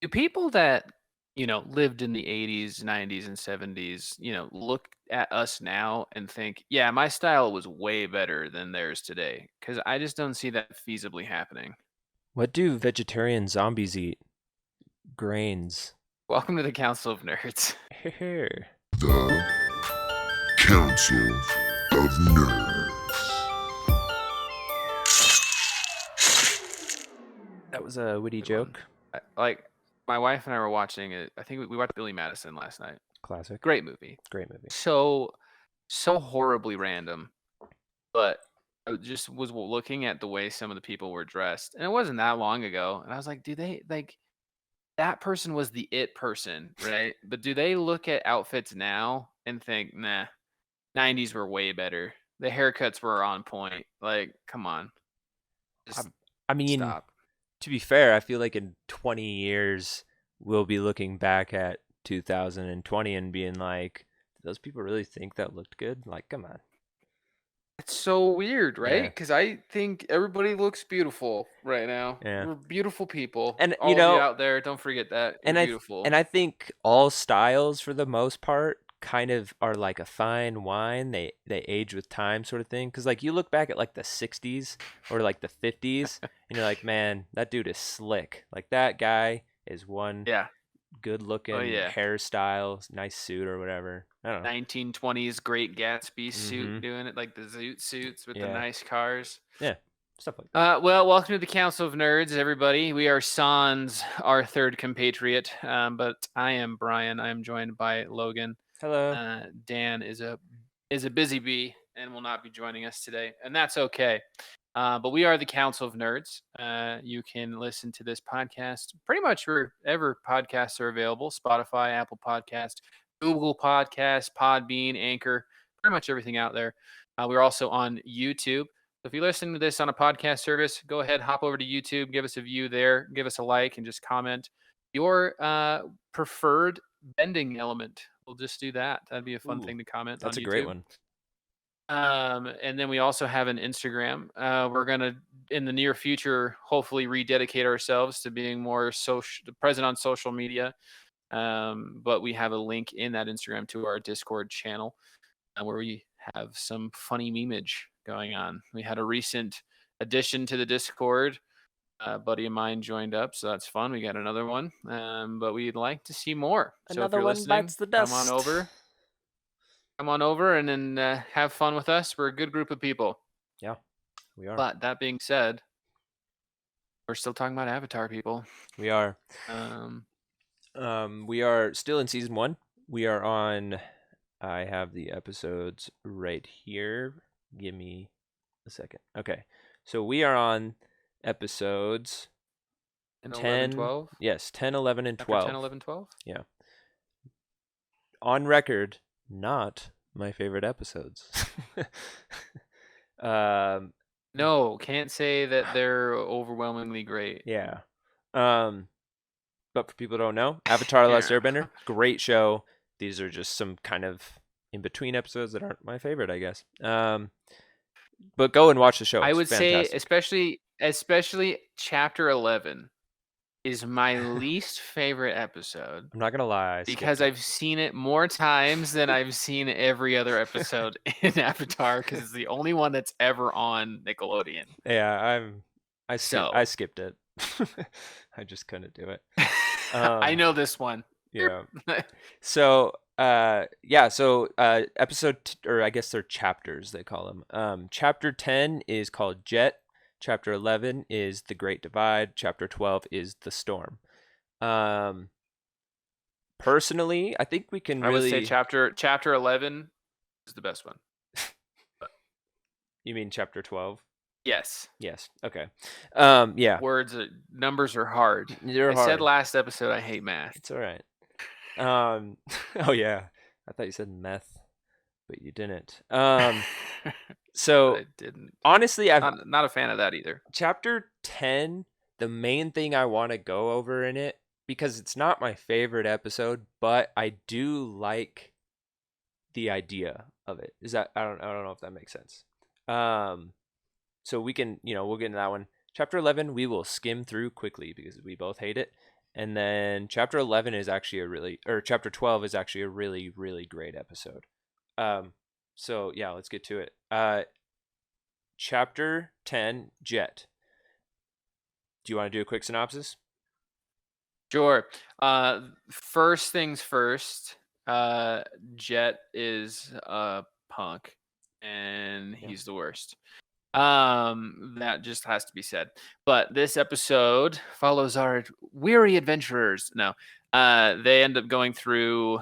Do people that, lived in the 80s, 90s, and 70s, look at us now and think, yeah, my style was way better than theirs today? Because I just don't see that feasibly happening. What do vegetarian zombies eat? Grains. Welcome to the Council of Nerds. Here. The Council of Nerds. That was a witty Good one. joke. Like, my wife and I were watching it. I think we watched Billy Madison last night. Classic. Great movie. Great movie. So horribly random. But I just was looking at the way some of the people were dressed, and it wasn't that long ago. And I was like, do they like that person was the it person, right? But do they look at outfits now and think, nah, 90s were way better. The haircuts were on point. Like, come on. Just I mean, stop. to be fair, I feel like in 20 years, we'll be looking back at 2020 and being like, "Do those people really think that looked good?" Like, come on. It's so weird, right? Yeah. Because I think everybody looks beautiful right now. Yeah. We're beautiful people. And All of you out there, don't forget that. You're and beautiful. I think all styles for the most part kind of are like a fine wine. They age with time sort of thing. Cause like you look back at like the 60s or like the 50s and you're like, man, that dude is slick. Like that guy is one Yeah. good Oh, looking yeah. hairstyle, nice suit or whatever. I don't know. 1920s Great Gatsby suit Mhm. doing it, like the zoot suits with the Yeah. nice cars. Yeah. Stuff like that. Well, welcome to the Council of Nerds, everybody. We are Sans, our third compatriot, but I am Brian. I am joined by Logan. Hello. Dan is a busy bee and will not be joining us today, and that's okay. But we are the Council of Nerds. You can listen to this podcast pretty much wherever podcasts are available: Spotify, Apple Podcast, Google Podcast, Podbean, Anchor, pretty much everything out there. We're also on YouTube. So if you're listening to this on a podcast service, go ahead, hop over to YouTube, give us a view there, give us a like, and just comment your preferred bending element. We'll just do that. That'd be a fun Ooh, thing to comment on that's a great YouTube. one. And then we also have an Instagram. We're gonna in the near future hopefully rededicate ourselves to being more present on social media. But we have a link in that Instagram to our Discord channel where we have some funny memeage going on. We had a recent addition to the Discord. A buddy of mine joined up, so that's fun. We got another one, but we'd like to see more. So if Another you're one bites listening, the come on dust. over. Come on over and then have fun with us. We're a good group of people. Yeah, we are. But that being said, we're still talking about Avatar, people. We are. Um, We are still in season 1. We are on. I have the episodes right here. Give me a second. Okay, so we are on episodes 10, 11, 10. 12. Yes, 10, 11, and After 12. 10, 11, 12. Yeah. On record, not my favorite episodes. um, No, can't say that they're overwhelmingly great. yeah. But for people who don't know, Avatar the Last Yeah. Airbender, great show. These are just some kind of in between episodes that aren't my favorite, I guess. But go and watch the show. I It's would say, fantastic. especially chapter 11 is my least favorite episode I'm not gonna lie, I skipped because it. I've seen it more times than I've seen every other episode in Avatar because it's the only one that's ever on Nickelodeon. Yeah, I So skipped it. I just couldn't do it. I know this one. Yeah. So episode or I guess they're chapters they call them. Chapter 10 is called Jet. Chapter 11 is The Great Divide. Chapter 12 is The Storm. Personally, I think we can I would say really. chapter 11 is the best one. You mean chapter 12? Yes. Yes. Okay. Yeah. Numbers are hard. They're I hard. said last episode I hate math. It's all right. Oh yeah. I thought you said meth, but you didn't. So I didn't. honestly, Not a fan of that either. Chapter 10, the main thing I want to go over in it, because it's not my favorite episode, but I do like the idea of it. Is that I don't know if that makes sense. So we can, we'll get into that one. Chapter 11, we will skim through quickly because we both hate it. And then chapter 11 is actually chapter 12 is actually a really, really great episode. So yeah, let's get to it. Chapter 10, Jet. Do you want to do a quick synopsis? Sure. First things first. Jet is a punk, and Yeah. he's the worst. That just has to be said. But this episode follows our weary adventurers. No, they end up going through.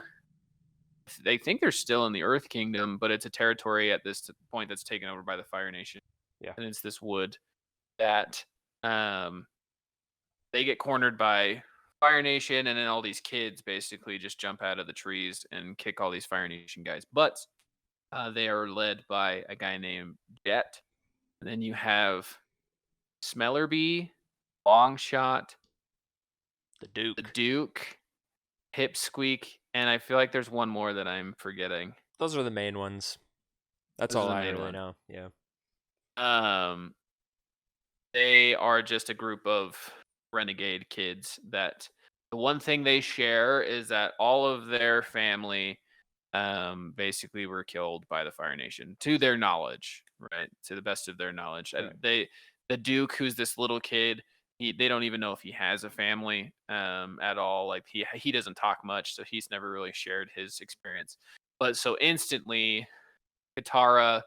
They think they're still in the Earth Kingdom, but it's a territory at this point that's taken over by the Fire Nation. Yeah. And it's this wood that they get cornered by Fire Nation, and then all these kids basically just jump out of the trees and kick all these Fire Nation guys' butts. They are led by a guy named Jet. And then you have Smellerby, Longshot, The Duke. the Duke, Pipsqueak, and I feel like there's one more that I'm forgetting. Those are the main ones. That's Those are all the I main really one. know. Yeah. They are just a group of renegade kids that the one thing they share is that all of their family basically were killed by the Fire Nation to their knowledge, right? To the best of their knowledge. Correct. The Duke, who's this little kid, they don't even know if he has a family at all. Like he doesn't talk much, so he's never really shared his experience. But so instantly, Katara,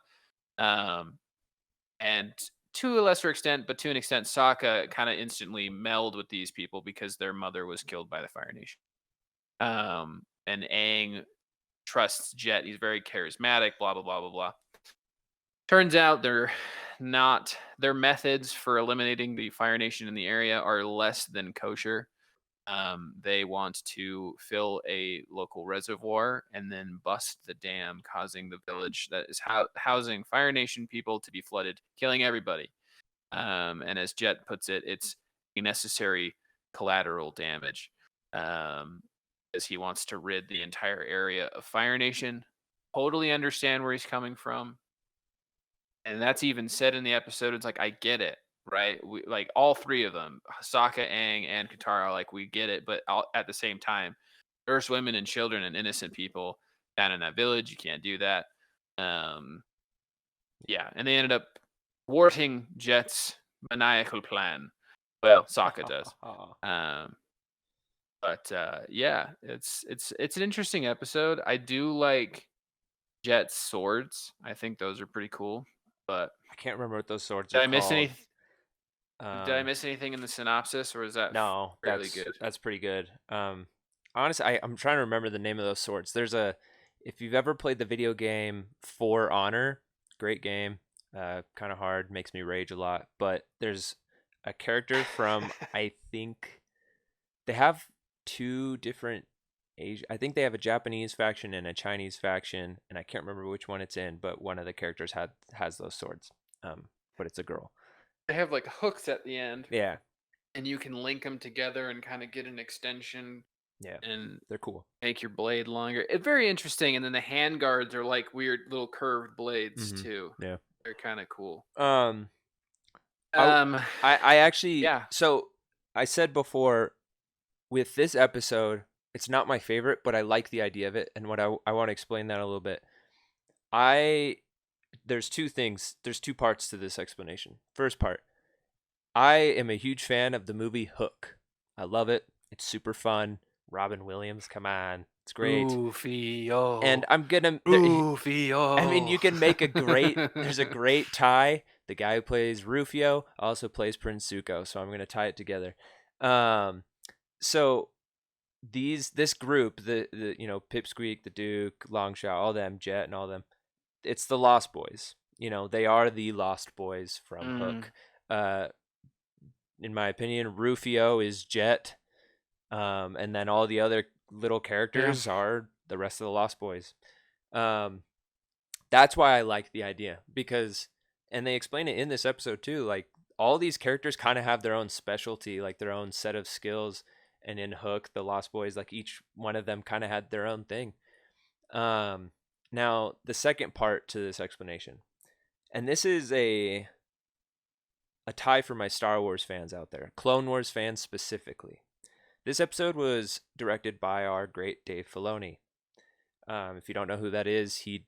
and to a lesser extent, but to an extent, Sokka kind of instantly meld with these people because their mother was killed by the Fire Nation. And Aang trusts Jet. He's very charismatic, blah, blah, blah, blah, blah. Turns out they're not, their methods for eliminating the Fire Nation in the area are less than kosher. They want to fill a local reservoir and then bust the dam, causing the village that is housing Fire Nation people to be flooded, killing everybody. And as Jet puts it, it's a necessary collateral damage. As he wants to rid the entire area of Fire Nation. Totally understand where he's coming from. And that's even said in the episode. It's like, I get it, right? Like all three of them, Sokka, Aang, and Katara, like we get it. But at the same time, there's women and children and innocent people down in that village. You can't do that. Yeah. And they ended up thwarting Jet's maniacal plan. Well, Sokka does. But yeah, it's an interesting episode. I do like Jet's swords. I think those are pretty cool. But I can't remember what those swords did are I miss called. anything? Did I miss anything in the synopsis, or is that No, fairly good? That's pretty good. Honestly, I'm trying to remember the name of those swords. If you've ever played the video game For Honor, great game. Kind of hard, makes me rage a lot. But there's a character from I think they have two different I think they have a Japanese faction and a Chinese faction, and I can't remember which one it's in. But one of the characters has those swords. But it's a girl. They have like hooks at the end. Yeah. And you can link them together and kind of get an extension. Yeah. And they're cool. Make your blade longer. It's very interesting. And then the hand guards are like weird little curved blades too. Yeah. They're kind of cool. I actually, yeah. So I said before, with this episode, it's not my favorite, but I like the idea of it, and what I want to explain that a little bit. There's two things. There's two parts to this explanation. First part, I am a huge fan of the movie Hook. I love it. It's super fun. Robin Williams, come on, it's great. Rufio. And I'm gonna. Rufio. I mean, you can make a great. There's a great tie. The guy who plays Rufio also plays Prince Zuko, so I'm gonna tie it together. So this group, the Pipsqueak, the Duke, Longshot, all them, Jet, and all them, it's the Lost Boys. They are the Lost Boys from Hook. In my opinion, Rufio is Jet, and then all the other little characters are the rest of the Lost Boys. That's why I like the idea, because, and they explain it in this episode too, like all these characters kind of have their own specialty, like their own set of skills. And in Hook, the Lost Boys, like each one of them kind of had their own thing. Now, the second part to this explanation, and this is a tie for my Star Wars fans out there, Clone Wars fans specifically. This episode was directed by our great Dave Filoni. If you don't know who that is, he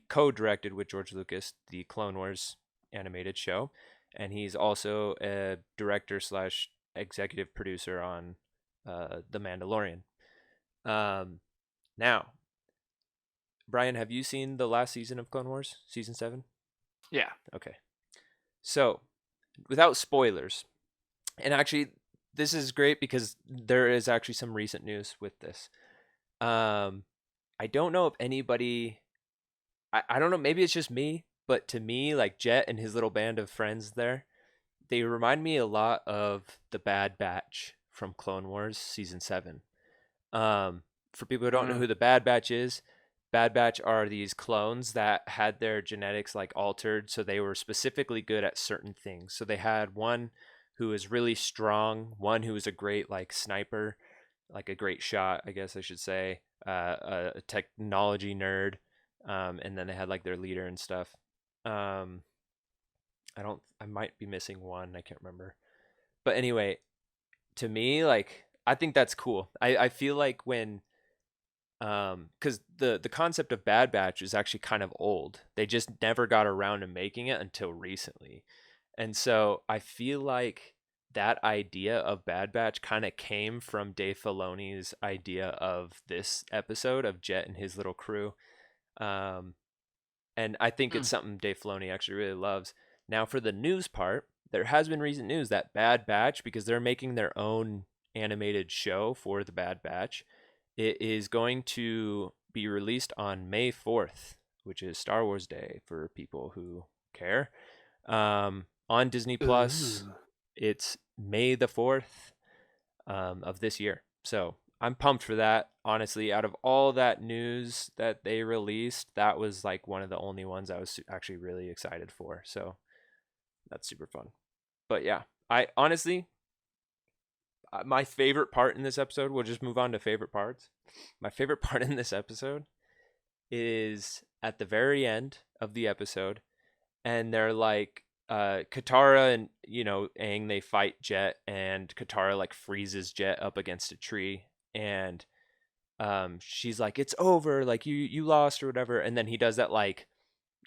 co-directed with George Lucas the Clone Wars animated show, and he's also a director slash executive producer on The Mandalorian. Now, Brian, have you seen the last season of Clone Wars, season 7? Yeah. Okay. So, without spoilers, and actually, this is great because there is actually some recent news with this. I don't know if anybody, I don't know, maybe it's just me, but to me, like Jet and his little band of friends there, they remind me a lot of the Bad Batch from Clone Wars season 7. For people who don't know who the Bad Batch is, Bad Batch are these clones that had their genetics like altered, so they were specifically good at certain things. So they had one who was really strong, one who was a great like sniper, like a great shot, I guess I should say, a technology nerd, and then they had like their leader and stuff. I might be missing one, I can't remember. But anyway, to me, like I think that's cool. I feel like when because the concept of Bad Batch is actually kind of old. They just never got around to making it until recently. And so I feel like that idea of Bad Batch kind of came from Dave Filoni's idea of this episode of Jet and his little crew. And I think it's something Dave Filoni actually really loves. Now for the news part, there has been recent news that Bad Batch, because they're making their own animated show for the Bad Batch, it is going to be released on May 4th, which is Star Wars Day for people who care. On Disney Plus, it's May the 4th of this year. So I'm pumped for that. Honestly, out of all that news that they released, that was like one of the only ones I was actually really excited for. So that's super fun. But yeah, I honestly, my favorite part in this episode, we'll just move on to favorite parts. My favorite part in this episode is at the very end of the episode, and they're like, Katara and, Aang, they fight Jet, and Katara like freezes Jet up against a tree, and she's like, it's over, like you lost or whatever, and then he does that like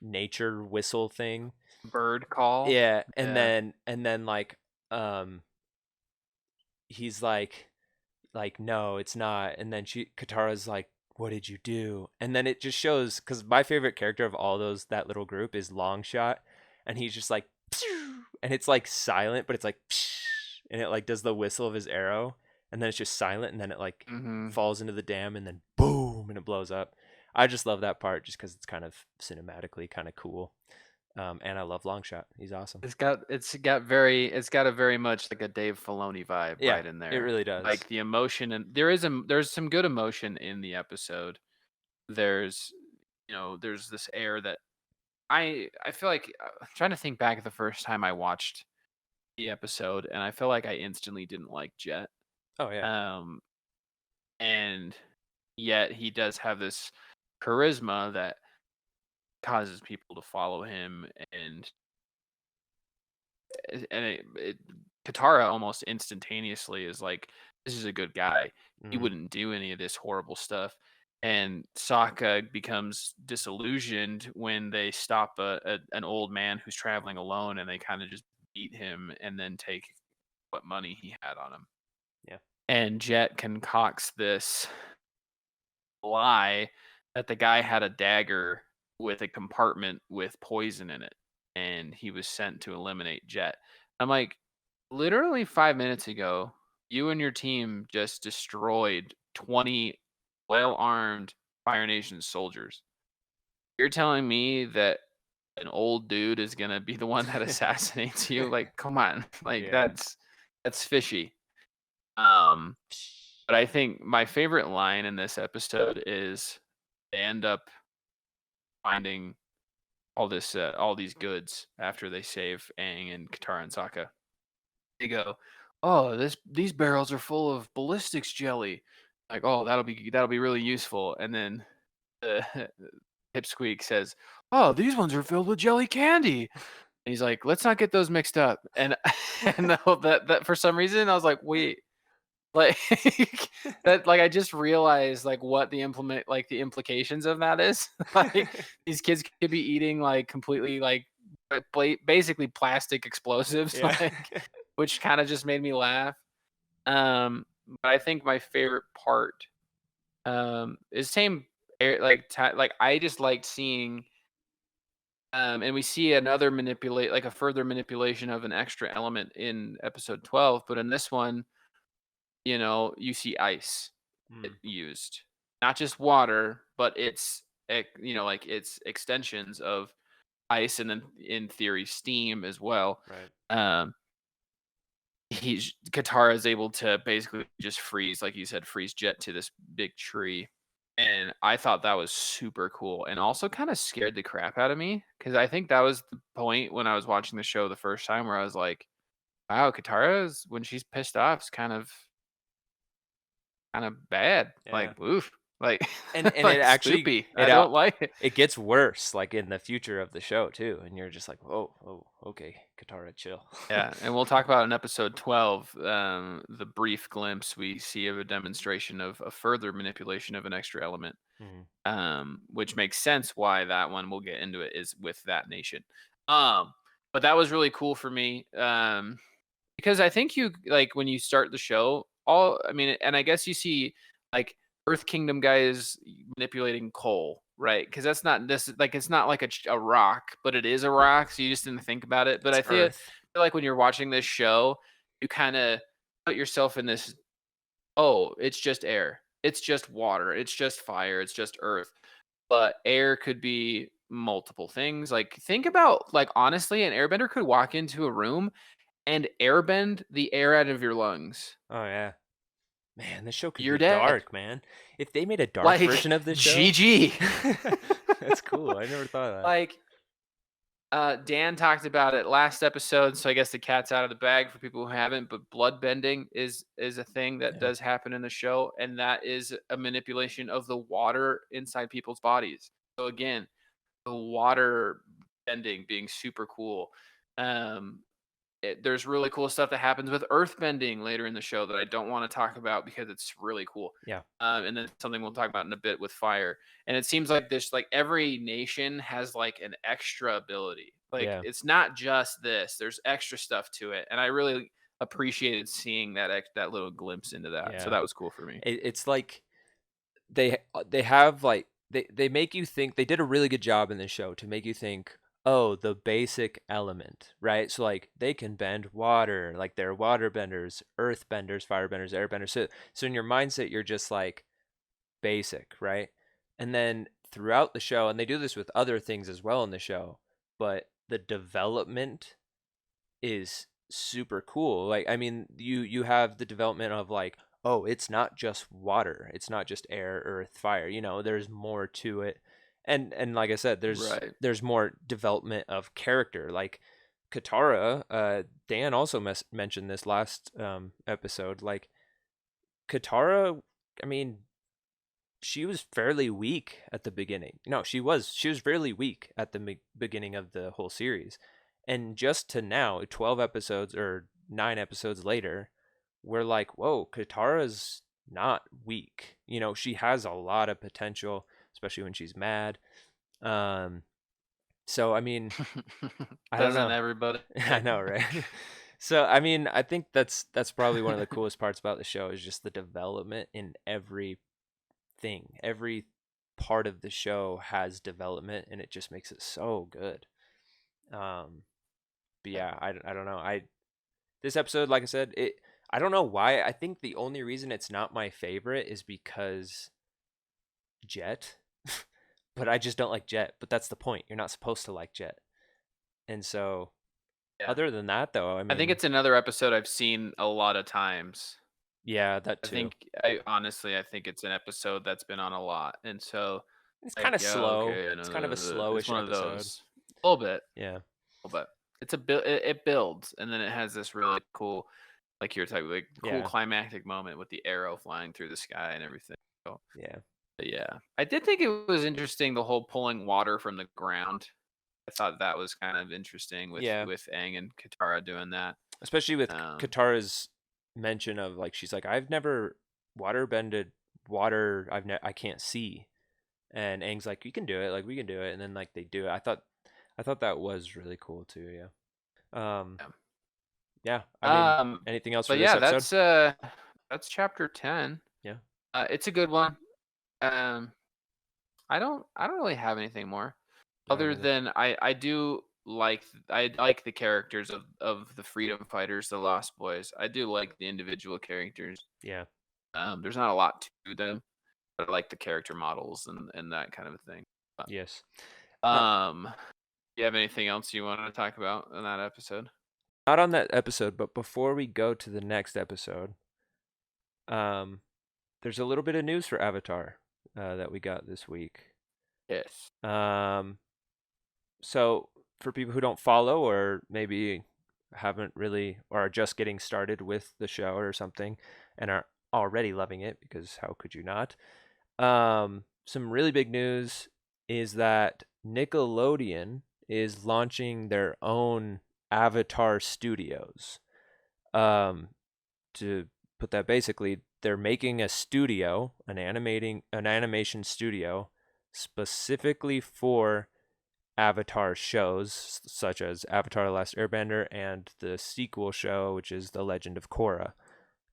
nature whistle thing, Bird call. yeah, and then like he's like no, it's not, and then Katara's like, what did you do? And then it just shows, because my favorite character of all those, that little group, is Longshot, and he's just like, and it's like silent, but it's like, and it like does the whistle of his arrow, and then it's just silent, and then it like falls into the dam, and then boom, and it blows up. I just love that part just because it's kind of cinematically kind of cool. And I love Longshot. He's awesome. It's got a very much like a Dave Filoni vibe right in there. It really does. Like the emotion, and there's some good emotion in the episode. There's this air that I feel like, I'm trying to think back the first time I watched the episode, and I feel like I instantly didn't like Jet. Oh yeah. And yet he does have this charisma that causes people to follow him, and Katara almost instantaneously is like, this is a good guy. He wouldn't do any of this horrible stuff. And Sokka becomes disillusioned when they stop an old man who's traveling alone, and they kind of just beat him and then take what money he had on him. Yeah. And Jet concocts this lie that the guy had a dagger with a compartment with poison in it, and he was sent to eliminate Jet. I'm like, literally 5 minutes ago, you and your team just destroyed 20 well-armed Fire Nation soldiers. You're telling me that an old dude is gonna be the one that assassinates you? Like, come on, like that's fishy. But I think my favorite line in this episode is they end up finding all these goods after they save Aang and Katara and Sokka. They go, oh, these barrels are full of ballistics jelly. Like, oh, that'll be really useful. And then Pipsqueak says, oh, these ones are filled with jelly candy. And he's like, let's not get those mixed up. And that for some reason I was like, wait, Like that, like I just realized like what the the implications of that is. Like these kids could be eating like completely like basically plastic explosives, Yeah. like which kind of just made me laugh. But I think my favorite part is same like I just liked seeing and we see another manipulate like a further manipulation of an extra element in episode 12, but in this one, you see ice Mm, used, not just water, but like it's extensions of ice, and then in theory steam as well. right. Um, Katara is able to basically just freeze, like you said, freeze jet to this big tree, and I thought that was super cool, and also kind of scared the crap out of me because I think that was the point when I was watching the show the first time where I was like, "Wow, Katara is when she's pissed off is kind of bad. Yeah. Like, oof. Like, And it like actually spoopy. I don't like it. it gets worse like in the future of the show too, and you're just like, whoa, oh, okay, Katara, chill. Yeah, and we'll talk about in episode 12 the brief glimpse we see of a demonstration of a further manipulation of an extra element, Mhm. which makes sense why that one, we'll get into it, is with that nation. Um, but that was really cool for me. Because I think you like when you start the show, I mean, and I guess you see like Earth Kingdom guys manipulating coal, right? Because that's not this like it's not like a rock, but it is a rock. So you just didn't think about it. But It's I Earth. feel like when you're watching this show, you kind of put yourself in this. Oh, it's just air. It's just water. It's just fire. It's just earth. But air could be multiple things. Like think about like honestly, an airbender could walk into a room and airbend the air out of your lungs. Oh yeah. Man, this show could You're be dead. dark, man. If they made a dark Like version of this show, GG. that's cool. I never thought of that. Like Dan talked about it last episode, so I guess the cat's out of the bag for people who haven't, but blood bending is a thing that Yeah. does happen in the show, and that is a manipulation of the water inside people's bodies. So again, the water bending being super cool. Um there's really cool stuff that happens with earthbending later in the show that I don't want to talk about because it's really cool. Yeah. And then something we'll talk about in a bit with fire. And it seems like this, like every nation has like an extra ability. Like Yeah. it's not just this. There's extra stuff to it, and I really appreciated seeing that little glimpse into that. So Yeah. that was cool for me. It's like they have like they make you think they did a really good job in this show to make you think, oh, the basic element, right? So like they can bend water, like they're water benders, earth benders, fire benders, air benders. So in your mindset you're just like basic, right? And then throughout the show, and they do this with other things as well in the show, but the development is super cool. Like I mean, you have the development of like, oh, it's not just water, it's not just air, earth, fire. There's more to it, and like I said, Right. there's more development of character. Like Katara, Dan also mentioned this last episode. Like Katara, I mean, she was fairly weak at the beginning. No, she was fairly weak at the beginning of the whole series. And just to now, 12 episodes or 9 episodes later, we're like, whoa, Katara's not weak. She has a lot of potential, especially when she's mad. So I mean, I don't Doesn't know. everybody? I know, right? So I mean, I think that's probably one of the coolest parts about the show is just the development in every thing. Every part of the show has development, and it just makes it so good. But yeah, I don't know. This episode, like I said, I don't know why. I think the only reason it's not my favorite is because Jet. But I just don't like Jet. But that's the point. You're not supposed to like Jet. And so, Yeah. other than that, though, I mean, I think it's another episode I've seen a lot of times. yeah, that I too. think I think it's an episode that's been on a lot, and so It's like, kind of yeah, slow. okay, I It's know kind of a slowish it's one of episode. those, a little bit, Yeah. It's a build. It builds, and then it has this really cool, like you're talking, like cool Yeah. climactic moment with the arrow flying through the sky and everything. So, Yeah. but yeah, I did think it was interesting the whole pulling water from the ground. I thought that was kind of interesting with Yeah. Aang and Katara doing that. Especially with Katara's mention of like she's like, I've never waterbended water. I can't see. And Aang's like, you can do it. Like we can do it. And then like they do it. I thought that was really cool too. Yeah. Um. Yeah. Yeah. I mean, Um, anything else for but this yeah, episode? that's chapter 10. Yeah. It's a good one. I don't really have anything more I don't other either. than I like the characters of the freedom fighters, the Lost Boys. I do like the individual characters. Yeah. There's not a lot to them, but I like the character models and that kind of a thing. But, Yes. you have anything else you want to talk about in that episode? Not on that episode, but before we go to the next episode, there's a little bit of news for Avatar that we got this week. Yes. So for people who don't follow or maybe haven't really or are just getting started with the show or something and are already loving it, because how could you not? Some really big news is that Nickelodeon is launching their own Avatar Studios. To put that basically, they're making a studio, an animation studio specifically for Avatar shows such as Avatar the Last Airbender and the sequel show, which is The Legend of Korra.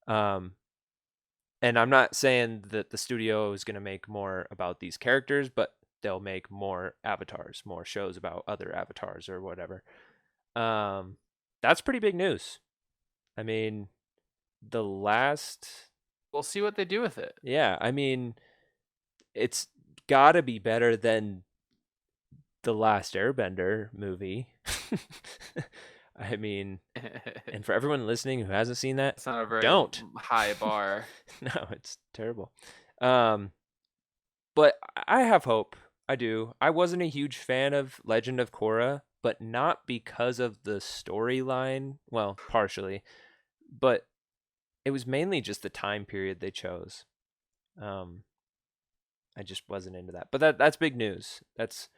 And I'm not saying that the studio is going to make more about these characters, but they'll make more avatars, more shows about other avatars or whatever. That's pretty big news. I mean, We'll see what they do with it. yeah, I mean, it's got to be better than the Last Airbender movie. I mean, and for everyone listening who hasn't seen that, It's not a very don't. high bar. No, it's terrible. But I have hope. I do. I wasn't a huge fan of Legend of Korra, but not because of the storyline. Well, partially, but it was mainly just the time period they chose. I just wasn't into that. But that's big news. That's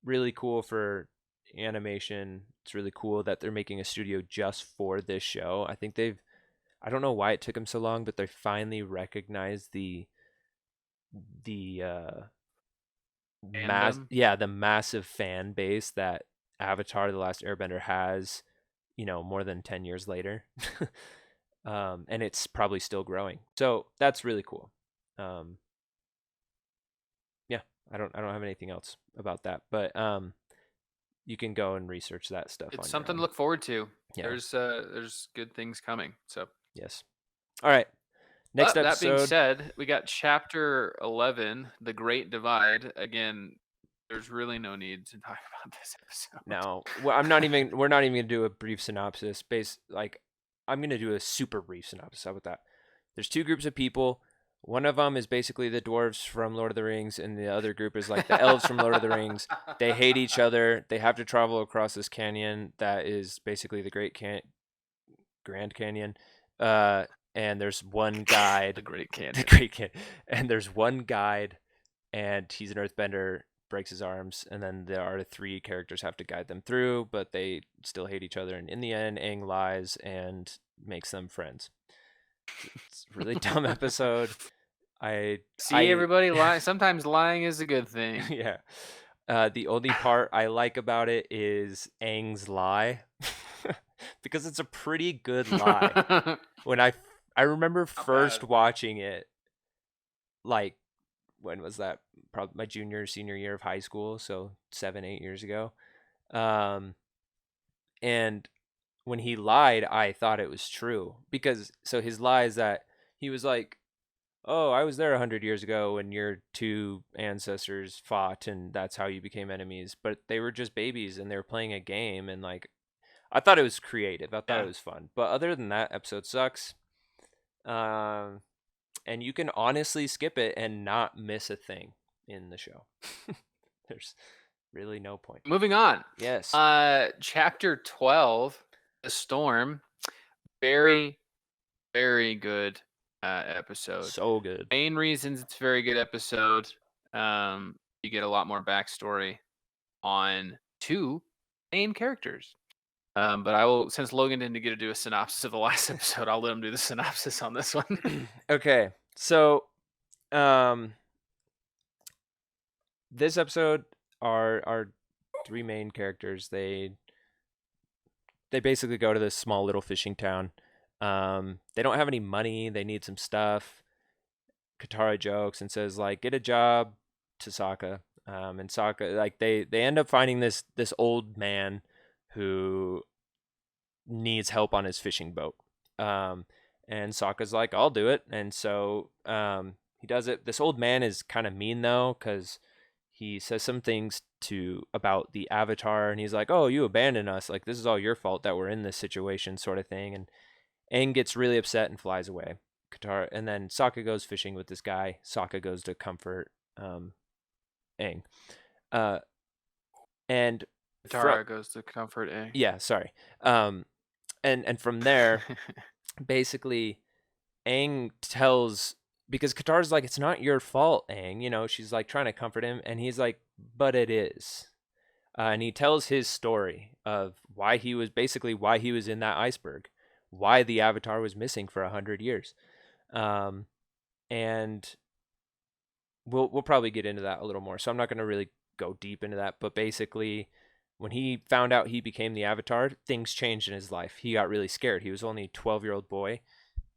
really cool for animation. It's really cool that they're making a studio just for this show. I think I don't know why it took them so long, but they finally recognized the Fandom? massive fan base that Avatar the Last Airbender has, more than 10 years later. And it's probably still growing. So that's really cool. Yeah, I don't have anything else about that, but you can go and research that stuff on It's your something to own. look forward to. Yeah. There's good things coming. So Yes. All right. Next But that being episode. said, we got chapter 11, The Great Divide. Again, there's really no need to talk about this episode. No, well, we're not even gonna do a brief synopsis. I'm gonna do a super brief synopsis. How about that? There's two groups of people. One of them is basically the dwarves from Lord of the Rings, and the other group is like the elves from Lord of the Rings. They hate each other. They have to travel across this canyon that is basically the Grand Canyon. And there's one guide. The Great Canyon. The Great Canyon. And there's one guide, and he's an earthbender, breaks his arms, and then there are three characters have to guide them through, but they still hate each other. And in the end, Aang lies and makes them friends. It's a really dumb episode. Everybody lying. Sometimes lying is a good thing. Yeah. The only part I like about it is Aang's lie, because it's a pretty good lie. When I remember first watching it, like, when was that? Probably my senior year of high school, so 7-8 years ago. And when he lied, I thought it was true, because his lie is that he was like, "Oh, I was there 100 years ago when your two ancestors fought, and that's how you became enemies." But they were just babies, and they were playing a game, and like, I thought it was creative. I thought it was fun. But other than that, episode sucks. And you can honestly skip it and not miss a thing in the show. There's really no point. Moving on. Yes. Chapter 12, The Storm. Very, very good episode. So good. Main reasons it's a very good episode. You get a lot more backstory on two main characters. But I will, since Logan didn't get to do a synopsis of the last episode, I'll let him do the synopsis on this one. Okay, so this episode, our three main characters, they basically go to this small little fishing town. They don't have any money. They need some stuff. Katara jokes and says like, "Get a job," to Sokka. And Sokka, like they end up finding this old man who needs help on his fishing boat. And Sokka's like, "I'll do it." And so he does it. This old man is kind of mean though, because he says some things about the Avatar, and he's like, "Oh, you abandoned us. Like this is all your fault that we're in this situation," sort of thing. And Aang gets really upset and flies away. Katara, and then Sokka goes fishing with this guy. Sokka goes to comfort Aang. And Katara goes to comfort Aang. Yeah, sorry. And from there, basically, Aang tells, because Katara's like, "It's not your fault, Aang." You know, she's like trying to comfort him, and he's like, "But it is." And he tells his story of why he was in that iceberg, why the Avatar was missing for 100 years. And we'll probably get into that a little more. So I'm not going to really go deep into that, but basically when he found out he became the Avatar, things changed in his life. He got really scared. He was only a 12-year-old boy.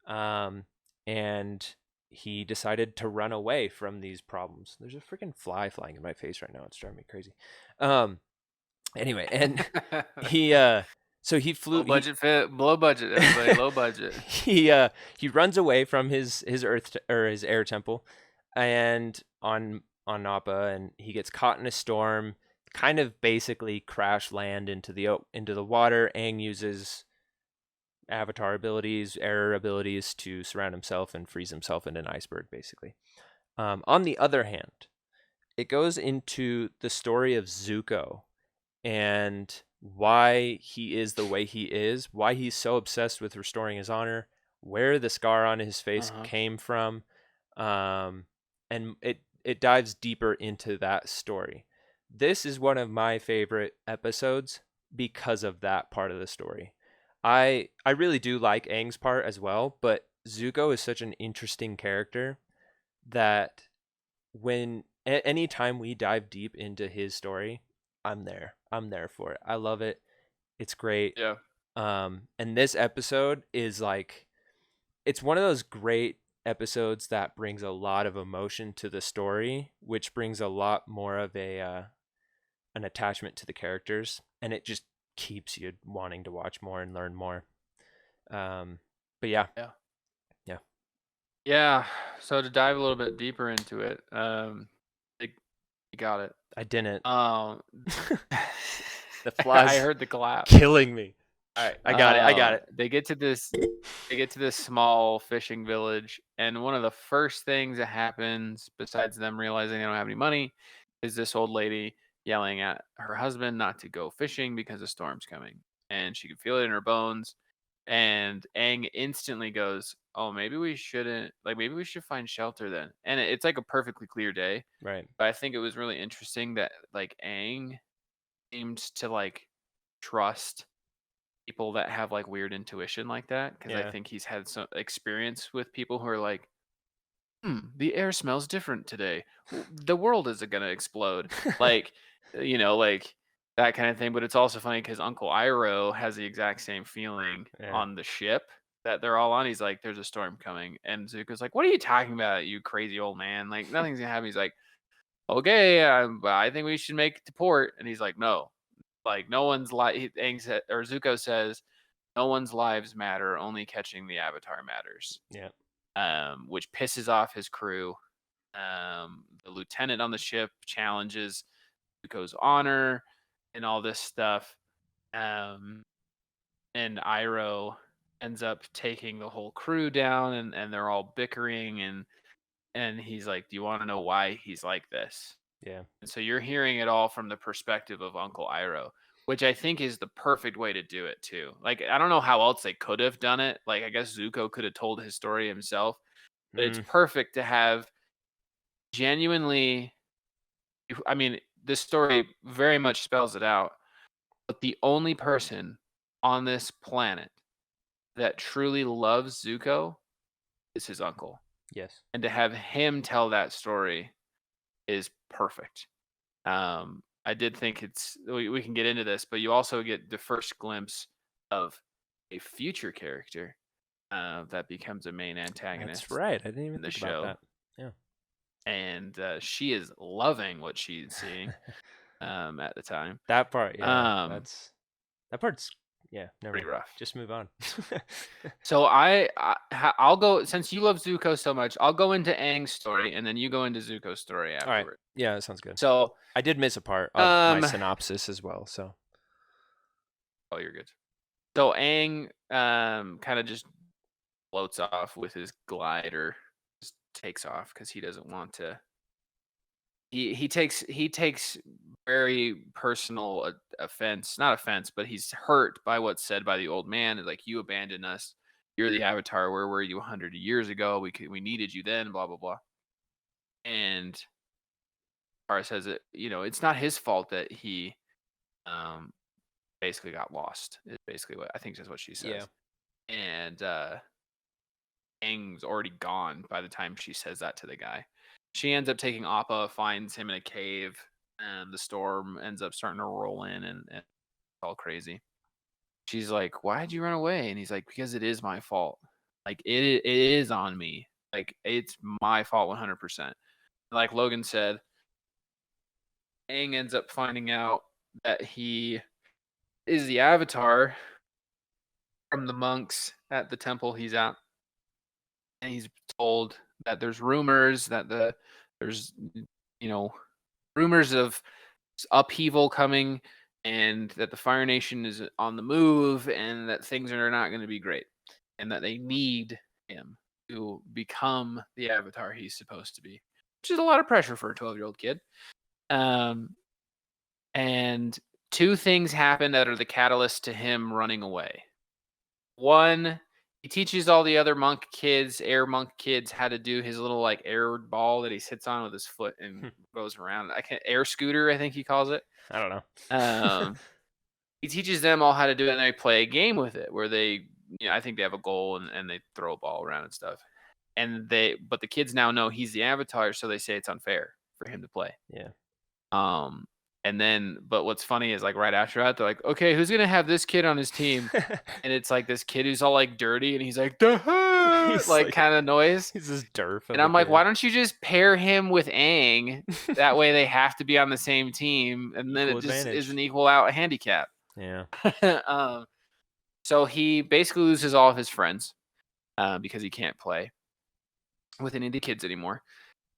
And he decided to run away from these problems. There's a freaking fly flying in my face right now. It's driving me crazy. Anyway, and he so he flew low budget, everybody, low budget. He runs away from his earth or his air temple, and on Nappa, and he gets caught in a storm, kind of basically crash land into the water. Aang uses Avatar abilities, air abilities to surround himself and freeze himself in an iceberg, basically. On the other hand, it goes into the story of Zuko and why he is the way he is, why he's so obsessed with restoring his honor, where the scar on his face came from, and it dives deeper into that story. This is one of my favorite episodes because of that part of the story. I really do like Aang's part as well, but Zuko is such an interesting character that when anytime we dive deep into his story, I'm there for it. I love it. It's great. Yeah. And this episode is like, it's one of those great episodes that brings a lot of emotion to the story, which brings a lot more of an attachment to the characters, and it just keeps you wanting to watch more and learn more. But yeah. So to dive a little bit deeper into it, you got it. I didn't. The flies. I heard the clap. Killing me. All right, I got it. They get to this small fishing village, and one of the first things that happens, besides them realizing they don't have any money, is this old lady yelling at her husband not to go fishing because a storm's coming, and she can feel it in her bones. And Aang instantly goes, "Oh, maybe we shouldn't. Like, maybe we should find shelter then." And it's like a perfectly clear day, right? But I think it was really interesting that like Aang seemed to like trust people that have like weird intuition like that, because I think he's had some experience with people who are like, the air smells different today. The world is gonna explode. Like, like that kind of thing. But it's also funny because Uncle Iroh has the exact same feeling on the ship that they're all on. He's like, "There's a storm coming," and Zuko's like, "What are you talking about, you crazy old man? Like, nothing's gonna happen." He's like, "Okay, I think we should make it to port." And he's like, "No, like no one's life." Or Zuko says, "No one's lives matter. Only catching the Avatar matters." Yeah. Which pisses off his crew. The lieutenant on the ship challenges Zuko's honor and all this stuff. And Iroh ends up taking the whole crew down, and they're all bickering, and he's like, "Do you want to know why he's like this?" Yeah. And so you're hearing it all from the perspective of Uncle Iroh, which I think is the perfect way to do it too. Like, I don't know how else they could have done it. Like, I guess Zuko could have told his story himself, but it's perfect to have genuinely, I mean, this story very much spells it out, but the only person on this planet that truly loves Zuko is his uncle. Yes. And to have him tell that story is perfect. I did think we can get into this, but you also get the first glimpse of a future character that becomes a main antagonist That's right. I didn't even in the think about show. that. Yeah. And she is loving what she's seeing at the time. That part, yeah. Um, That part's never pretty mind. rough. Just move on. So I'll go, since you love Zuko so much, I'll go into Aang's story and then you go into Zuko's story All right. afterward. Yeah, that sounds good. So I did miss a part of my synopsis as well, so. oh, you're good. So Aang kind of just floats off with his glider, just takes off because he doesn't want to. He takes very personal offense, not offense, but he's hurt by what's said by the old man. It's like, you abandoned us. You're the Avatar. Where were you 100 years ago? We needed you then. Blah blah blah. And Kara says it. It's not his fault that he basically got lost. Is basically what I think is what she says. Yeah. And Aang's already gone by the time she says that to the guy. She ends up taking Appa, finds him in a cave, and the storm ends up starting to roll in, and it's all crazy. She's like, "Why'd you run away?" And he's like, "Because it is my fault. Like it is on me. Like it's my fault 100%." Like Logan said, Aang ends up finding out that he is the Avatar from the monks at the temple he's at. And he's told that there's rumors that there's rumors of upheaval coming, and that the Fire Nation is on the move, and that things are not going to be great, and that they need him to become the Avatar he's supposed to be, which is a lot of pressure for a 12-year-old kid. And two things happen that are the catalyst to him running away. One, he teaches all the other air monk kids, how to do his little like air ball that he sits on with his foot and goes around. Air scooter, I think he calls it. I don't know. He teaches them all how to do it, and they play a game with it where they, I think they have a goal and they throw a ball around and stuff. But the kids now know he's the Avatar, so they say it's unfair for him to play. Yeah. But what's funny is like right after that, they're like, okay, who's going to have this kid on his team? And it's like this kid who's all like dirty, and he's like, he's like kind of noise. He's this derf. And I'm like, why don't you just pair him with Aang? That way they have to be on the same team. And then it just is an equal out handicap. Yeah. So he basically loses all of his friends because he can't play with any of the kids anymore.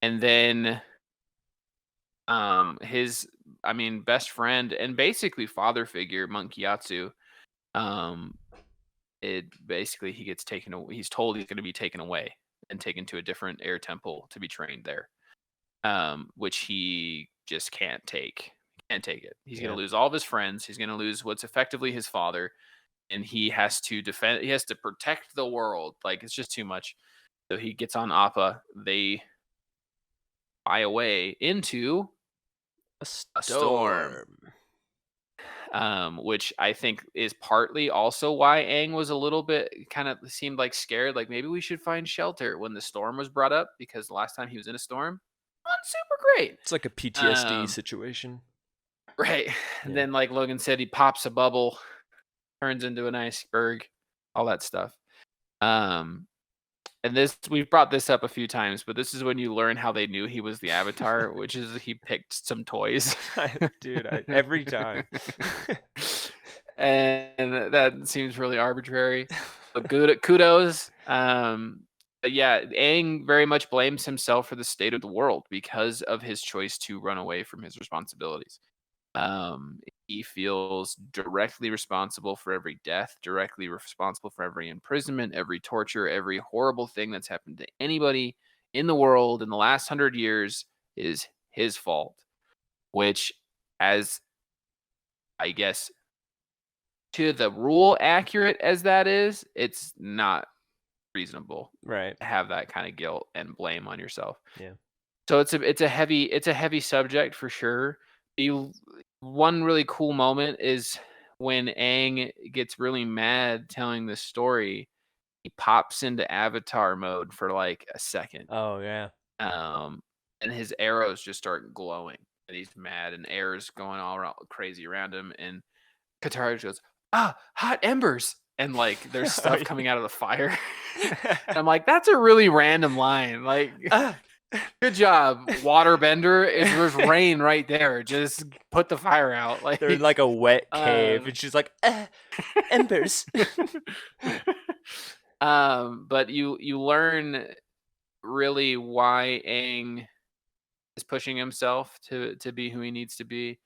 And then his best friend and basically father figure, Monk Gyatso, he gets taken away. He's told he's going to be taken away and taken to a different air temple to be trained there, which he just can't take. Can't take it. He's going to lose all of his friends. He's going to lose what's effectively his father, and he has to defend. He has to protect the world. Like, it's just too much. So he gets on Appa. They fly away into a storm. Which I think is partly also why Aang was a little bit kind of seemed like scared, like maybe we should find shelter when the storm was brought up, because the last time he was in a storm wasn't super great. It's like a PTSD situation. Right. Yeah. And then like Logan said, he pops a bubble, turns into an iceberg, all that stuff. And we've brought this up a few times, but this is when you learn how they knew he was the Avatar, which is he picked some toys. Dude, every time. And that seems really arbitrary. But kudos. But yeah, Aang very much blames himself for the state of the world because of his choice to run away from his responsibilities. He feels directly responsible for every death, directly responsible for every imprisonment, every torture, every horrible thing that's happened to anybody in the world in the last 100 years is his fault, which, as I guess to the rule accurate as that is, it's not reasonable to have that kind of guilt and blame on yourself. Yeah. So it's a heavy subject for sure. One really cool moment is when Aang gets really mad telling this story, he pops into Avatar mode for like a second. Oh yeah. And his arrows just start glowing, and he's mad, and air's going all around, crazy around him, and Katara just goes, hot embers, and like there's stuff coming out of the fire. I'm like, that's a really random line. Like, good job, waterbender. There's rain right there. Just put the fire out. Like They're in like a wet cave, and she's like, embers. But you learn really why Aang is pushing himself to be who he needs to be,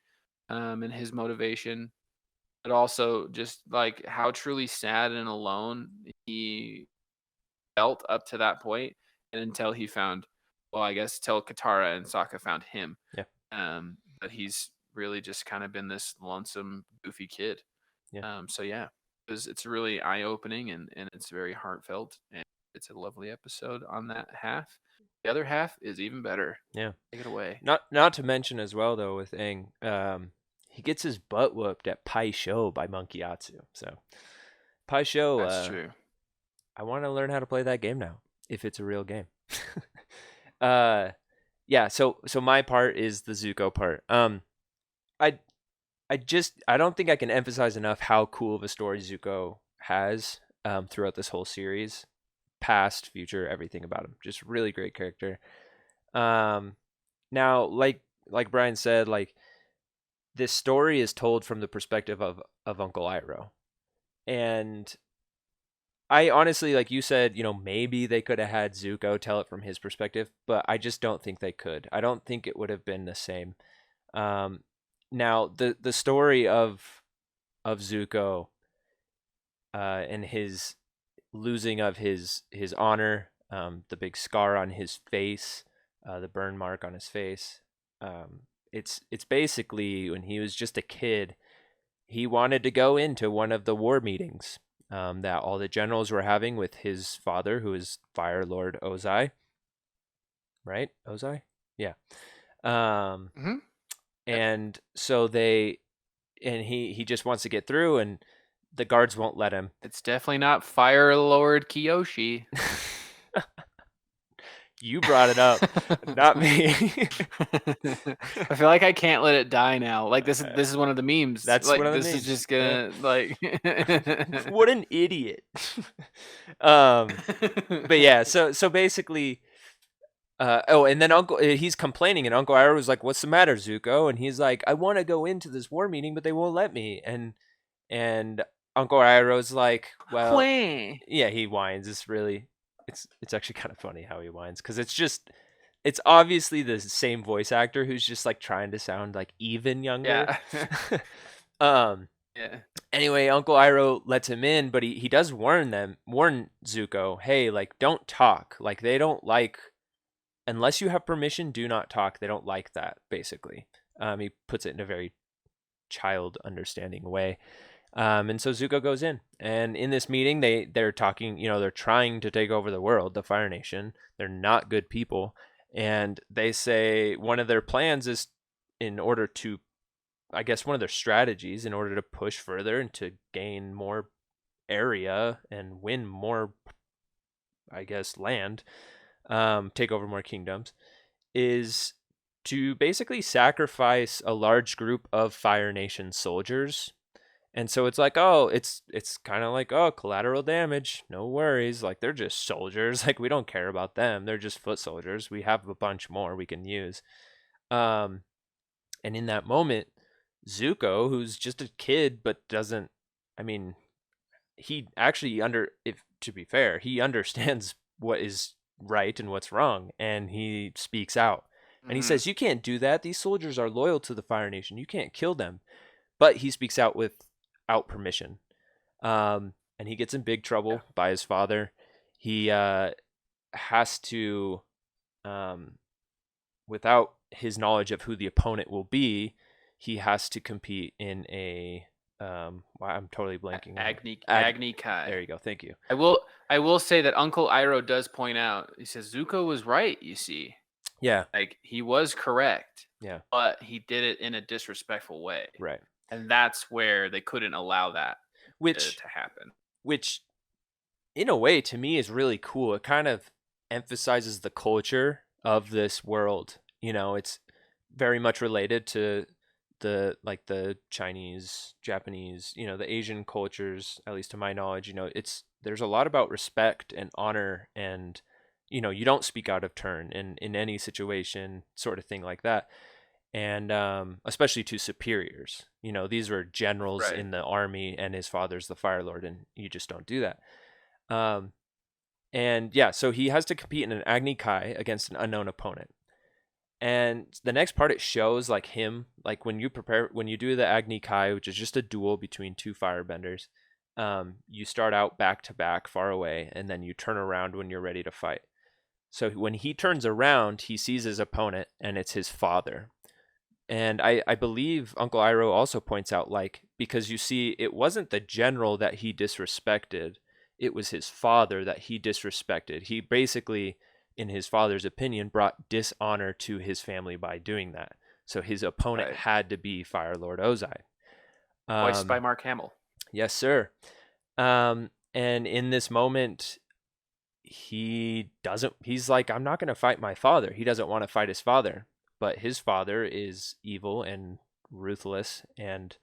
and his motivation, but also just like how truly sad and alone he felt up to that point, and until he found, well, I guess till Katara and Sokka found him. Yeah. But he's really just kind of been this lonesome, goofy kid. Yeah. So yeah, it's really eye opening, and it's very heartfelt, and it's a lovely episode on that half. The other half is even better. Yeah. Take it away. Not to mention as well though with Aang, he gets his butt whooped at Pai Sho by Monkey Atsu. So Pai Sho, That's true. I want to learn how to play that game now, if it's a real game. Yeah, so my part is the Zuko part. I don't think I can emphasize enough how cool of a story Zuko has throughout this whole series. Past, future, everything about him. Just really great character. Now, like Brian said, like this story is told from the perspective of Uncle Iroh. And I honestly, like you said, maybe they could have had Zuko tell it from his perspective, but I just don't think they could. I don't think it would have been the same. Now, the story of Zuko and his losing of his honor, the big scar on his face, the burn mark on his face. It's basically when he was just a kid, he wanted to go into one of the war meetings that all the generals were having with his father, who is Fire Lord Ozai. Right? Ozai? Yeah. And so he just wants to get through, and the guards won't let him. It's definitely not Fire Lord Kyoshi. You brought it up, not me. I feel like I can't let it die now. Like this is one of the memes. That's like one of the this memes. is just gonna like. What an idiot. But yeah, so basically, and then he's complaining, and Uncle Iroh was like, "What's the matter, Zuko?" And he's like, "I want to go into this war meeting, but they won't let me." And Uncle Iroh's like, "Well, yeah," he whines. It's actually kind of funny how he whines, because it's obviously the same voice actor who's just like trying to sound like even younger. Yeah. Yeah. Anyway, Uncle Iroh lets him in, but he does warn Zuko, hey, like, don't talk. Like, they don't like, unless you have permission, do not talk. They don't like that, basically. He puts it in a very child understanding way. And so Zuko goes in, and in this meeting, they're talking, they're trying to take over the world, the Fire Nation. They're not good people. And they say one of their plans is, in order to, I guess one of their strategies in order to push further and to gain more area and win more, I guess, land, take over more kingdoms, is to basically sacrifice a large group of Fire Nation soldiers. And so it's like, it's kind of like, collateral damage, no worries. Like, they're just soldiers. Like, we don't care about them. They're just foot soldiers. We have a bunch more we can use. And in that moment, Zuko, who's just a kid, but doesn't, he actually to be fair, he understands what is right and what's wrong. And he speaks out. And he says, you can't do that. These soldiers are loyal to the Fire Nation. You can't kill them. But he speaks out without permission. And he gets in big trouble by his father. He has to, without his knowledge of who the opponent will be, he has to compete in a I'm totally blanking. Agni Kai. There you go. Thank you. I will say that Uncle Iroh does point out, he says Zuko was right, you see. Yeah. Like, he was correct. Yeah. But he did it in a disrespectful way. Right. And that's where they couldn't allow that which to happen. which in a way to me is really cool. It kind of emphasizes the culture of this world. It's very much related to the Chinese, Japanese, the Asian cultures, at least to my knowledge. There's a lot about respect and honor, and you don't speak out of turn in any situation, sort of thing like that. And especially to superiors. These were generals Right. in the army, and his father's the Fire Lord, and you just don't do that. And yeah, so he has to compete in an Agni Kai against an unknown opponent. And the next part, it shows like him, like when you do the Agni Kai, which is just a duel between two firebenders, you start out back to back far away, and then you turn around when you're ready to fight. So when he turns around, he sees his opponent, and it's his father. And I believe Uncle Iroh also points out, like, because you see, it wasn't the general that he disrespected, it was his father that he disrespected. He basically, in his father's opinion, brought dishonor to his family by doing that. So his opponent had to be Fire Lord Ozai. Voiced by Mark Hamill. Yes, sir. And in this moment, he's like, I'm not going to fight my father. He doesn't want to fight his father. But his father is evil and ruthless and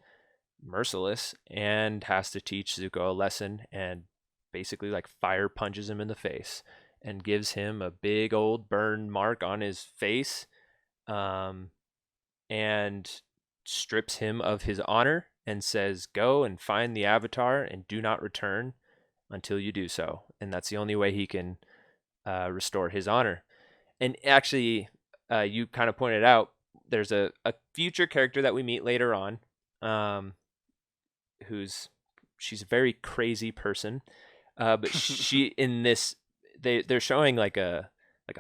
merciless, and has to teach Zuko a lesson, and basically like fire punches him in the face and gives him a big old burn mark on his face, and strips him of his honor and says, go and find the Avatar and do not return until you do so. And that's the only way he can restore his honor. And actually, you kind of pointed out, there's a future character that we meet later on, she's a very crazy person, but she in this, they're showing like a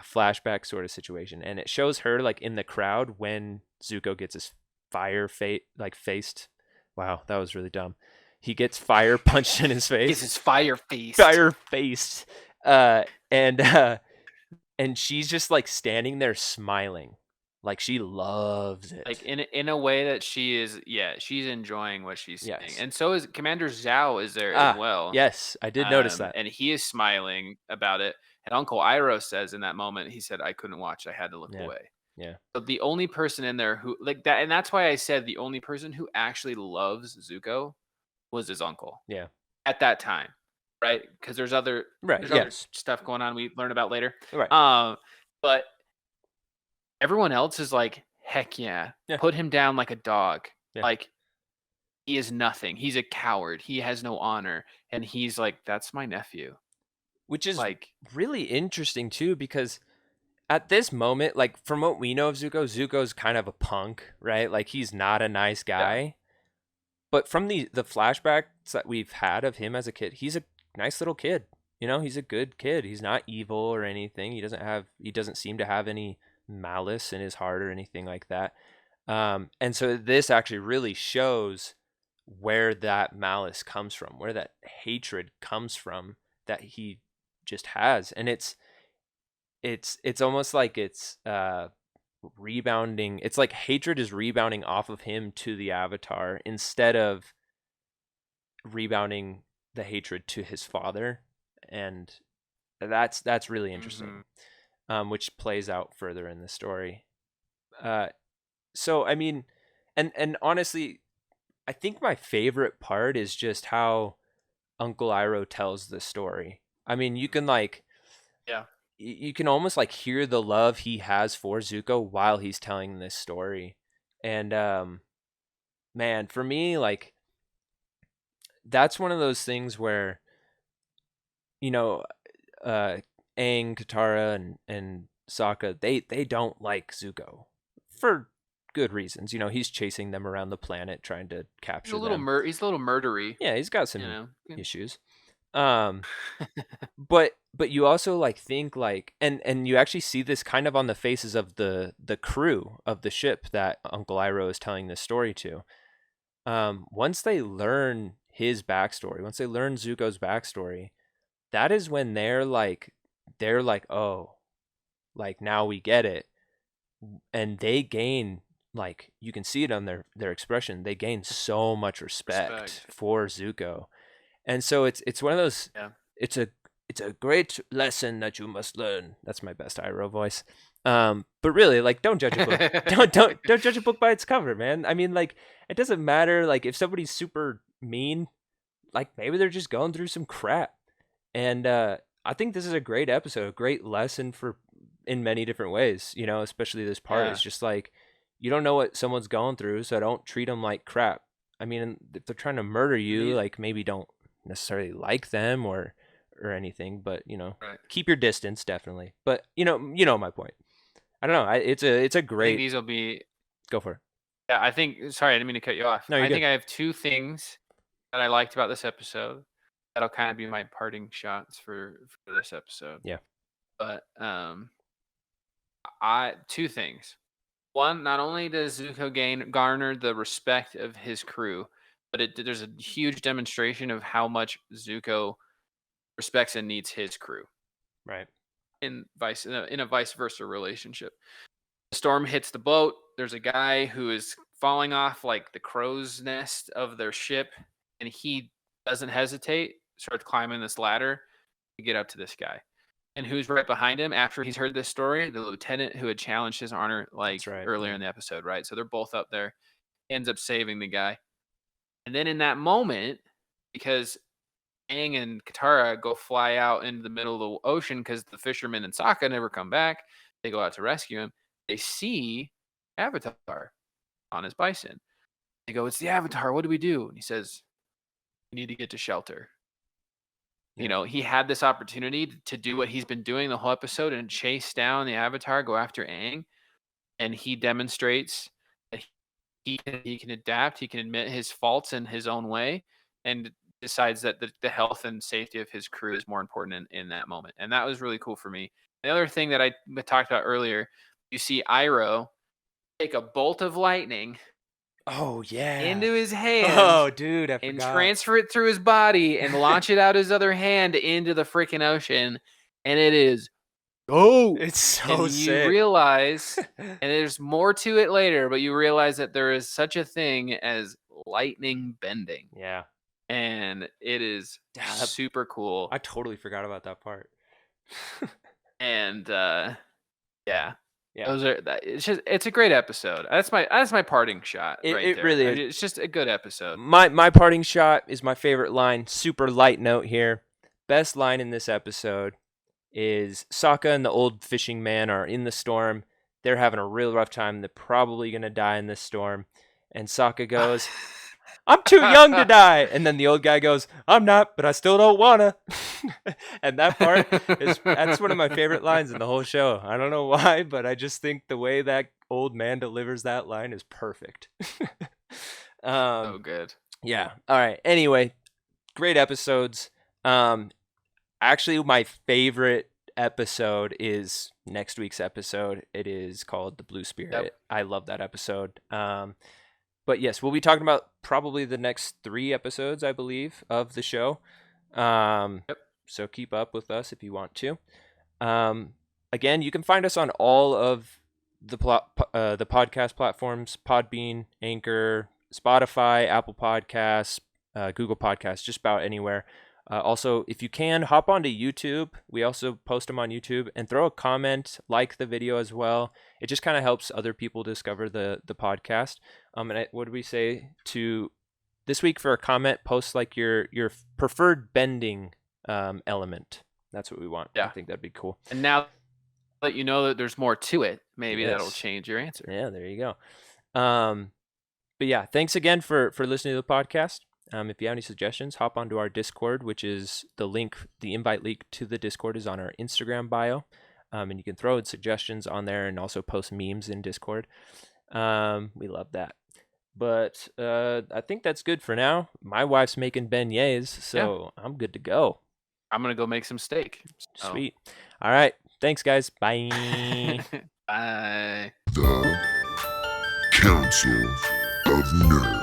flashback sort of situation, and it shows her like in the crowd when Zuko gets his faced. Wow, that was really dumb. He gets fire punched in his face. Gets his fire faced. Fire faced. And she's just like standing there smiling, like she loves it. Like in a way that she's enjoying what she's seeing. Yes. And so is Commander Zhao is there as well. Yes, I did notice that. And he is smiling about it. And Uncle Iroh says in that moment, he said, I couldn't watch, I had to look away. Yeah. So the only person in there who like that, and that's why I said the only person who actually loves Zuko was his uncle. Yeah. At that time. Right? Because there's other stuff going on we learn about later. Right. But everyone else is like, heck yeah. Put him down like a dog. Yeah. Like, he is nothing. He's a coward. He has no honor. And he's like, that's my nephew. Which is like really interesting too, because at this moment, like from what we know of Zuko's kind of a punk, right? Like he's not a nice guy. Yeah. But from the flashbacks that we've had of him as a kid, he's a nice little kid. He's a good kid. He's not evil or anything. He doesn't seem to have any malice in his heart or anything like that. And so this actually really shows where that malice comes from, where that hatred comes from that he just has. And it's almost like it's rebounding. It's like hatred is rebounding off of him to the Avatar instead of rebounding the hatred to his father. And that's really interesting. Which plays out further in the story. So I mean, and honestly, I think my favorite part is just how Uncle Iroh tells the story. I mean, you can you can almost like hear the love he has for Zuko while he's telling this story. And man, for me, like, that's one of those things where, Aang, Katara, and Sokka, they don't like Zuko for good reasons. He's chasing them around the planet trying to capture them. He's a little murdery. Yeah, he's got some issues. But you also like think like, and you actually see this kind of on the faces of the crew of the ship that Uncle Iroh is telling this story to. Once they learn his backstory, once they learn Zuko's backstory, that is when they're like, oh, like now we get it, and they gain like you can see it on their expression. They gain so much respect for Zuko, and so it's one of those. Yeah. It's a great lesson that you must learn. That's my best Iroh voice. But really, like, don't judge a book. don't judge a book by its cover, man. I mean, like, it doesn't matter. Like, if somebody's super mean, like maybe they're just going through some crap. And I think this is a great episode, a great lesson for in many different ways. You know, especially this part is just like you don't know what someone's going through, so don't treat them like crap. I mean, if they're trying to murder you, like maybe don't necessarily like them or anything, but you know, keep your distance definitely. But you know my point. I don't know. It's a great. I think these will be. Go for it. Yeah, I think. Sorry, I didn't mean to cut you off. No, you're I think good. I have two things that I liked about this episode. That'll kind of be my parting shots for this episode. Yeah. But two things. One, not only does Zuko garner the respect of his crew, but there's a huge demonstration of how much Zuko respects and needs his crew. Right. In a vice versa relationship. The storm hits the boat. There's a guy who is falling off like the crow's nest of their ship, and he doesn't hesitate, starts climbing this ladder to get up to this guy. And who's right behind him after he's heard this story? The lieutenant who had challenged his honor earlier in the episode, right? So they're both up there, ends up saving the guy. And then in that moment, because Aang and Katara go fly out into the middle of the ocean because the fishermen and Sokka never come back, they go out to rescue him. They see Avatar on his bison. They go, "It's the Avatar. What do we do?" And he says, "You need to get to shelter." You know, he had this opportunity to do what he's been doing the whole episode and chase down the Avatar, go after Aang, and he demonstrates that he can adapt, he can admit his faults in his own way, and decides that the health and safety of his crew is more important in that moment. And that was really cool for me. The other thing that I talked about earlier, you see Iroh take a bolt of lightning into his hand. Oh, dude, I and forgot. transfer it through his body and launch it out his other hand into the freaking ocean. And it is it's so and sick. You realize, and there's more to it later, but you realize that there is such a thing as lightning bending. Yeah. And it is super cool. I totally forgot about that part. And it's a great episode. That's my parting shot. It really is. It's just a good episode. My parting shot is my favorite line. Super light note here. Best line in this episode is Sokka and the old fishing man are in the storm. They're having a real rough time. They're probably gonna die in this storm. And Sokka goes, "I'm too young to die." And then the old guy goes, "I'm not, but I still don't wanna." And that part that's one of my favorite lines in the whole show. I don't know why, but I just think the way that old man delivers that line is perfect. So good. Yeah. All right. Anyway, great episodes. Actually, my favorite episode is next week's episode. It is called The Blue Spirit. Yep. I love that episode. But yes, we'll be talking about probably the next 3 episodes, I believe, of the show. So keep up with us if you want to. Again, you can find us on all of the podcast platforms: Podbean, Anchor, Spotify, Apple Podcasts, Google Podcasts, just about anywhere. Also, if you can, hop onto YouTube. We also post them on YouTube, and throw a comment, like the video as well. It just kind of helps other people discover the podcast. What do we say to this week for a comment? Post like your preferred bending element. That's what we want. Yeah. I think that'd be cool. And now that you know that there's more to it, maybe that'll Yes. change your answer. Yeah, there you go. But yeah, thanks again for listening to the podcast. If you have any suggestions, hop onto our Discord, which is the invite link to the Discord is on our Instagram bio. And you can throw in suggestions on there and also post memes in Discord. We love that. But I think that's good for now. My wife's making beignets, so I'm good to go. I'm going to go make some steak. Sweet. All right. Thanks, guys. Bye. Bye. The Council of Nerds.